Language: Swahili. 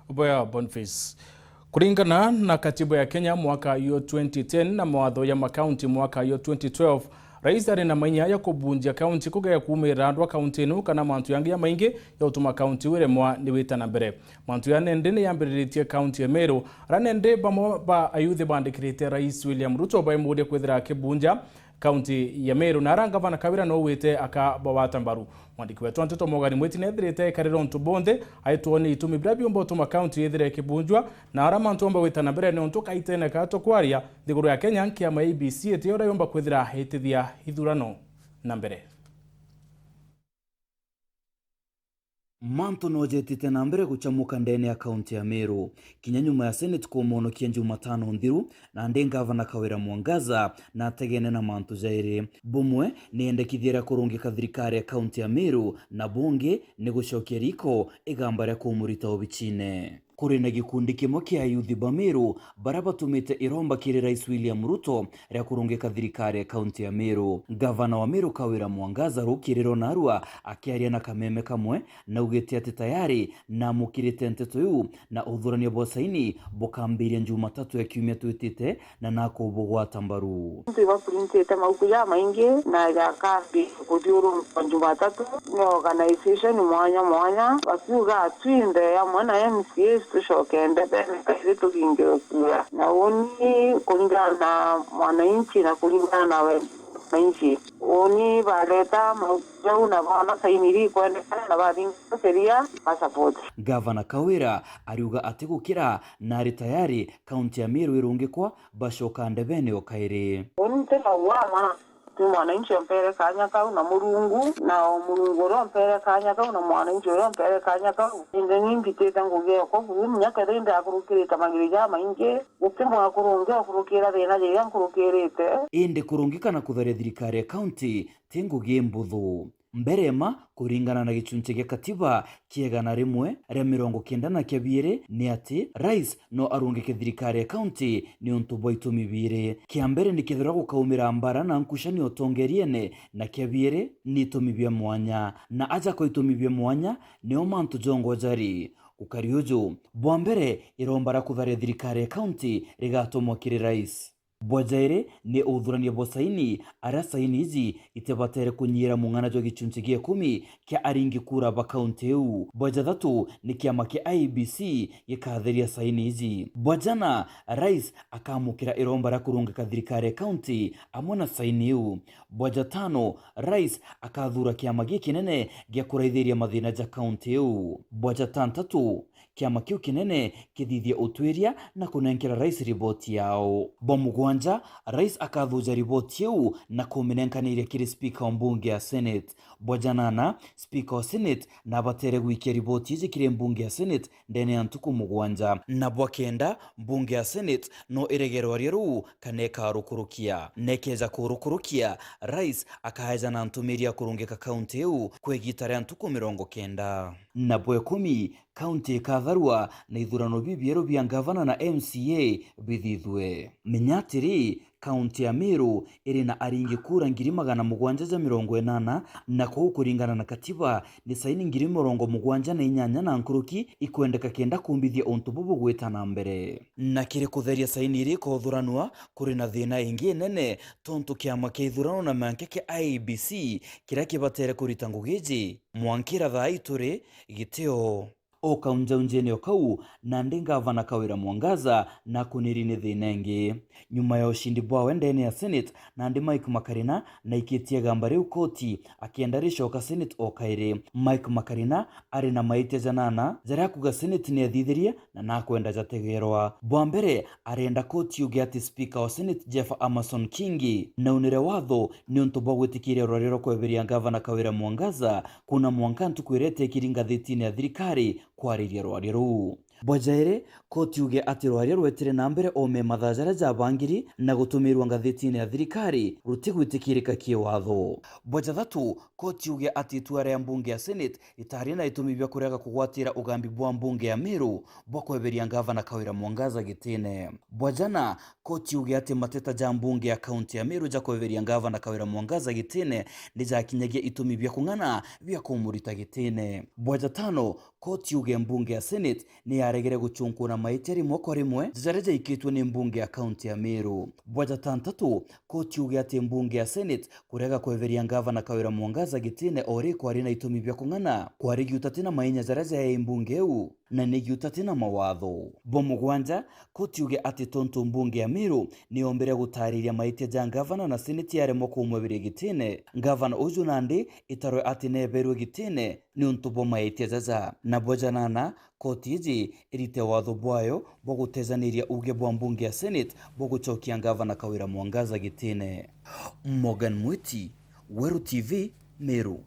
Oboya Boniface. Kulingana na katiba ya Kenya mwaka hiyo 2010 na mawatho ya makaunti mwaka hiyo 2012, Rais ari na manya ya kubunjia kaunti kugaya kumira andwa kaunti inu kana mantu yangi ya maingi ya utuma kaunti wiremwa ni wita na mbere. Mantu ya nende ni yambiriritie kaunti ya Meru. Ranende ba ayuthi bandikirite Rais William Ruto ba imude kwethira kibunja kaunti ya Meru na gavana Kawira no wite aka bawata mbaru. Mwandiki wetu Antoto Mogani mwiti nethirite kariro ntubonde aituoni itumi brabi umbo tuma kaunti yethire kibunjwa na arama ntomba wita na mbere ne ontoka itene kato kwaria thiguru ya Kenya nkia ma ABC etiora yomba kwethira hitithia ithurano na mbere. Manto nojetite na mbere guchamuka ndene ya kaunti ya Meru kinya nyuma ya Senate kumonokia Jumatano nthiru na ndi gavana Kawira Mwangaza na ategene na mantu jairi bumwe ni endekithira kurungika thirikari ya kaunti ya Meru na bunge ni gucokia riko igambara kumurita obichine. Kuri na gikundi kimwe kia yuthi ba Meru bara batumite iromba kiri Rais William Ruto ria kurungika thirikari ya kaunti ya Meru. Gavana wa Meru Kawira Mwangaza rukiriro narua akiaria na kameme kamwe na ugeti ati tayari na mukirite nteto yu na uthurania bosaini bokambiria Jumatatu ya kiumia twitite na nako bogwata mbaru. Ndiba printete maukuya maingi na ya kambi kudiuru Jumatatu ni organization mwanya basuga atwinde ya mwana MCA tushokende bene kazi tukingirokura na oni kulingana na mwananchi na kulingana na wananchi oni baleta maujo na bana sainiri kwenda na badinga seria passport. Gavana Kawira ariuga atigukira na ari tayari kaunti ya Meru irungikwa bashoka ndebene okaire oni tena wama mwananchi mpere kanya kau na murungu na murungu ro mpere kanya kau na mwananchi ro mpere kanya kau inde ngimbite tanguge ko bunya kadende akurukirita magirija mainge utemwa akurukira thina je yankurukirite inde kurungika na kutharia thirikari ya kaunti tenguge mbuthu mberema kuringana na gichunche gya katiba kiegana rimwe ria 92 ni ati rais no arungike thirikari ya kaunti ni untu bwa itumi bire. Kia mbere ni kithira gukaumira mbara na nkushani otongeriene na kia bire ni itumi bia mwanya na aja ko itumi bia mwanya ni omantu jongo jari ukariuju bwa mbere irombara kutharia thirikari ya kaunti rigatumwa kiri rais. Bwajaire ni uthurania bosaini ara saini izi itebatere kunyira mungana jo gichunche gia 10 kia aringi kura ba kaunti eu. Bwajathatu ni kiama kia IBC gikatheria saini izi. Bwajana rais akamukira iromba ra kurungika thirikari ya kaunti amona saini eu. Bwajatano rais akathura kiama gia kinene gia kuraithiria mathina ja kaunti eu. Bwajatantatu kiama kiu kinene kithithia utwiria na kunenkera rais riboti yao. Bomugwanja rais akathuja riboti yau na kuminenkanire kiri speaker wa mbunge ya Senate. Bwajanana speaker wa Senate na batere gwikia riboti izi kiri mbunge ya Senate ndene ya ntuku mugwanja na bwakenda mbunge ya Senate no iregero rieru kaneka rukurukia nekeja kurukurukia rais akahaja na ntumiria kurungika kaunti yau kwegitare ya ntuku 90 na bwe 10 kaunti katharua na ithurano bibieru bia gavana na MCA bithithwe. Minyatiri kaunti ya Meru iri na aringi kura 780 na kwa kuringana na katiba ni saini 78 na nkuruki ikwendeka kenda kumbithia untu bubu gwita na mbere na kiri kutheria saini iri ko thuranwa kuri na thina ingi nene tontu kiama kia ithurano na manke kia IBC kira kibatere kurita ngugiji mwankira thaituri gitio o kaunjaunjene okau na ndi gavana Kawira Mwangaza na kunirine thinengi nyuma ya ushindi bwa ndene ya Senate na ndi Mike Makarina na ikitia gambari ukoti akienda rishoka Senate okaire. Mike Makarina ari na maite janana jara kuga Senate ni athithiria na nakwenda jategerwa bwa mbere arenda koti uge ati speaker wa Senate Jeff Amason Kingi na unire watho ni untu bwa gwitikiria rorero kweberia gavana Kawira Mwangaza kuna mwankantu kwirete kiringa thitini ya thirikari kwariria rwari ruu. Bwajaire koti uge ati rwari rwetire na mbere ome mathajara ja bangiri na gutumirwa ngathitini ya thirikari rutigwitikirika kiwatho. Bwajathatu koti uge ati tuare ya mbunge ya Senate itari na itumi bya kurega kugwatira ugambi bwa mbunge ya Meru bwa kweberia gavana Kawira Mwangaza gitine. Bwajana koti uge ati mateta ja mbunge ya kaunti ya Meru ja kweberia gavana Kawira Mwangaza gitine ni ja kinyagia itumi bya kungana bya kumurita gitine. Bwajatano koti yuge mbunge ya Senate ni yaregere guchunkuna maiteri mwoko rimwe jajareja ikitwe ni mbunge ya kaunti ya Meru. Bwaja tantatu koti yuge ati mbunge ya Senate kurega kweveria ngavana Kawira Mwangaza Gitine ori kwari na itumi bya kung'ana kwari giutatina mainya jareja ya mbunge eu na ni giutatina mawatho. Bomugwanja koti yuge ati tonto mbunge ya Meru ni ombere gutariria maite ja ngavana na Senate yaremo kumwebire Gitine ngavana uju nandi itarwe ati neberwe Gitine ni untubo maite jaja na bwaja nana koti iji irite watho bwayo bwo gutezaniria uge bwa mbunge ya Senate bwo guchokia ngavana Kawira Mwangaza Gitine. Morgan Mwiti, Weru TV, Meru.